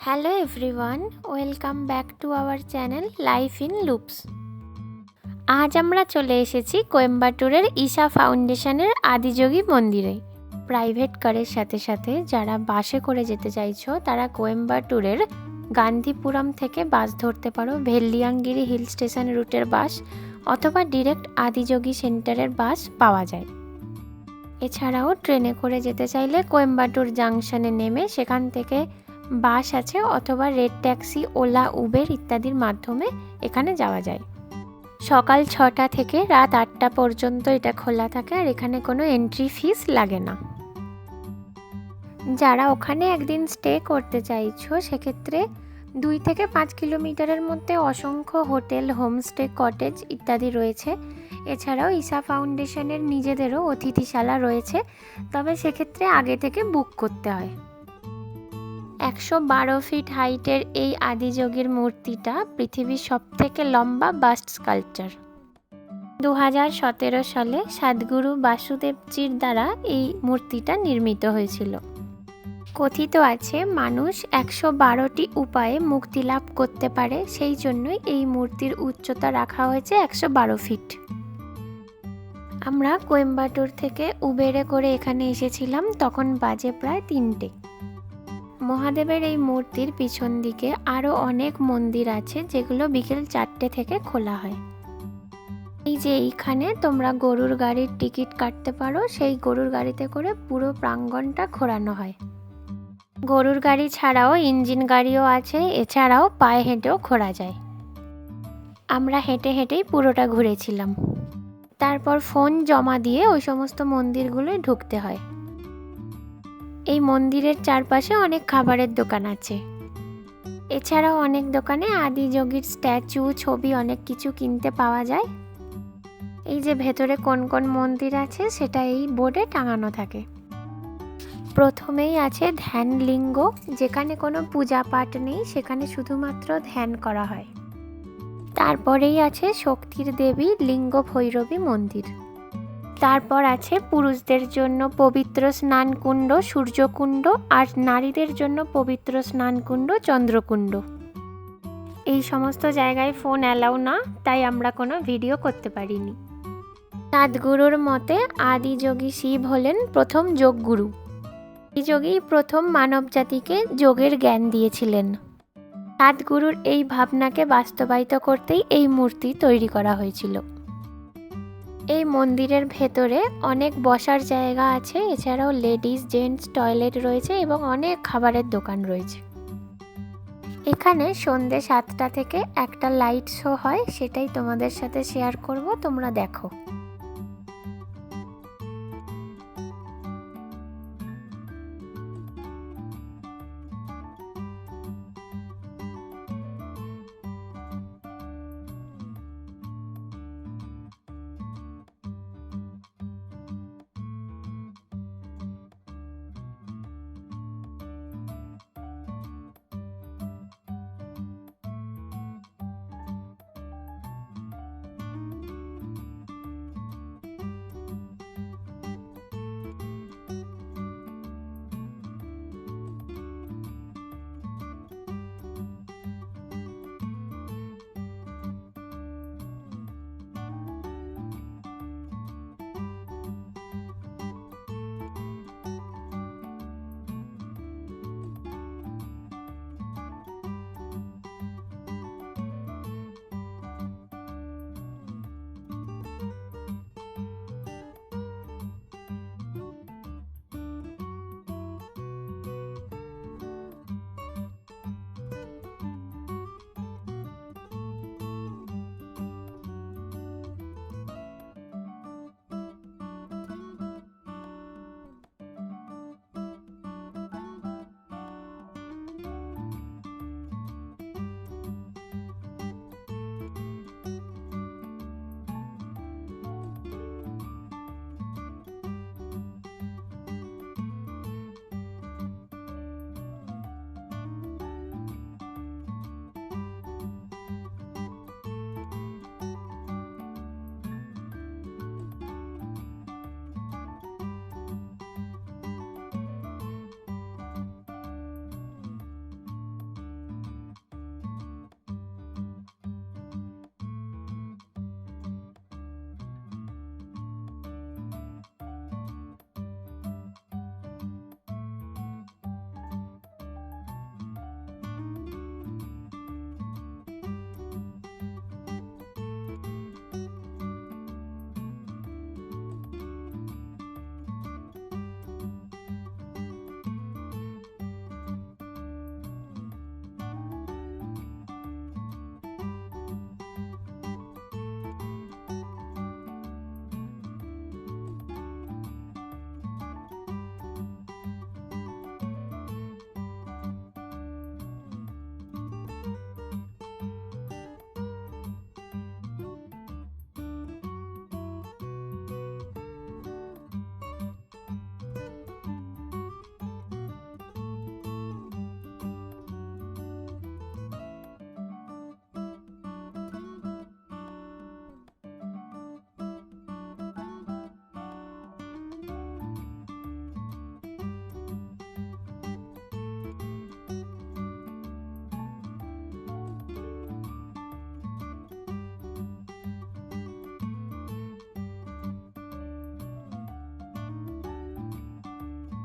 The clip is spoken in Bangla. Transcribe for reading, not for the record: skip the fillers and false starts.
Hello everyone, welcome back to our channel life in loops. আজ আমরা চলে এসেছি কোয়েম্বাটুরের ঈশা ফাউন্ডেশনের আদিযোগী মন্দিরে। প্রাইভেট কারের সাথে সাথে যারা বাসে করে যেতে চাইছো তারা কোয়েম্বাটুরের গান্ধীপুরম থেকে বাস ধরতে পারো, ভেল্লিয়াঙ্গিরি হিল স্টেশন রুটের বাস, অথবা ডিরেক্ট আদিযোগী সেন্টারের বাস পাওয়া যায়। এছাড়াও ট্রেনে করে যেতে চাইলে কোয়েম্বাটুর জাংশনে নেমে সেখান থেকে বাস আছে, অথবা রেড ট্যাক্সি, ওলা, উবের ইত্যাদির মাধ্যমে এখানে যাওয়া যায়। সকাল 6টা থেকে রাত 8টা পর্যন্ত এটা খোলা থাকে, আর এখানে কোনো এন্ট্রি ফিস লাগে না। যারা ওখানে একদিন স্টে করতে চাইছো সেক্ষেত্রে 2 থেকে 5 কিলোমিটারের মধ্যে অসংখ্য হোটেল, হোমস্টে, কটেজ ইত্যাদি রয়েছে। এছাড়াও ঈশা ফাউন্ডেশনের নিজেদেরও অতিথিশালা রয়েছে, তবে সেক্ষেত্রে আগে থেকে বুক করতে হয়। 112 ফিট হাইটের এই আদিযোগীর মূর্তিটা পৃথিবীর সবথেকে লম্বা বাস্ট স্কাল্পচার। 2017 সালে সাদগুরু বাসুদেবজির দ্বারা এই মূর্তিটা নির্মিত হয়েছিল। কথিত আছে মানুষ 112টি উপায়ে মুক্তি লাভ করতে পারে, সেই জন্যই এই মূর্তির উচ্চতা রাখা হয়েছে 112 ফিট। আমরা কোয়েম্বাটুর থেকে উবেরে করে এখানে এসেছিলাম, তখন বাজে প্রায় 3টে। মহাদেবের এই মূর্তির পিছন দিকে আরও অনেক মন্দির আছে যেগুলো বিকেল 4টে থেকে খোলা হয়। এই যে এইখানে তোমরা গরুর গাড়ির টিকিট কাটতে পারো, সেই গরুর গাড়িতে করে পুরো প্রাঙ্গণটা ঘোরানো হয়। গরুর গাড়ি ছাড়াও ইঞ্জিন গাড়িও আছে, এছাড়াও পায়ে হেঁটেও ঘোরা যায়। আমরা হেঁটে হেঁটেই পুরোটা ঘুরেছিলাম। তারপর ফোন জমা দিয়ে ওই সমস্ত মন্দিরগুলোয় ঢুকতে হয়। এই মন্দিরের চারপাশে অনেক খাবারের দোকান আছে। এছাড়াও অনেক দোকানে আদিযোগীর স্ট্যাচু, ছবি অনেক কিছু কিনতে পাওয়া যায়। এই যে ভেতরে কোন কোন মন্দির আছে সেটা এই বোর্ডে টাঙানো থাকে। প্রথমেই আছে ধ্যান লিঙ্গ, যেখানে কোনো পূজা পাঠ নেই, সেখানে শুধুমাত্র ধ্যান করা হয়। তারপরেই আছে শক্তির দেবী লিঙ্গ ভৈরবী মন্দির। তারপর আছে পুরুষদের জন্য পবিত্র স্নানকুণ্ড সূর্যকুণ্ড, আর নারীদের জন্য পবিত্র স্নানকুণ্ড চন্দ্রকুণ্ড। এই সমস্ত জায়গায় ফোন অ্যালাউ না, তাই আমরা কোনো ভিডিও করতে পারিনি। সাদগুরুর মতে আদিযোগী শিব হলেন প্রথম যোগগুরু। এই যোগী প্রথম মানব জাতিকে যোগের জ্ঞান দিয়েছিলেন। সাদগুরুর এই ভাবনাকে বাস্তবায়িত করতেই এই মূর্তি তৈরি করা হয়েছিল। এই মন্দিরের ভেতরে অনেক বসার জায়গা আছে, এছাড়াও লেডিস জেন্টস টয়লেট রয়েছে এবং অনেক খাবারের দোকান রয়েছে। এখানে সন্ধ্যে 7টা থেকে একটা লাইট শো হয়, সেটাই তোমাদের সাথে শেয়ার করব, তোমরা দেখো।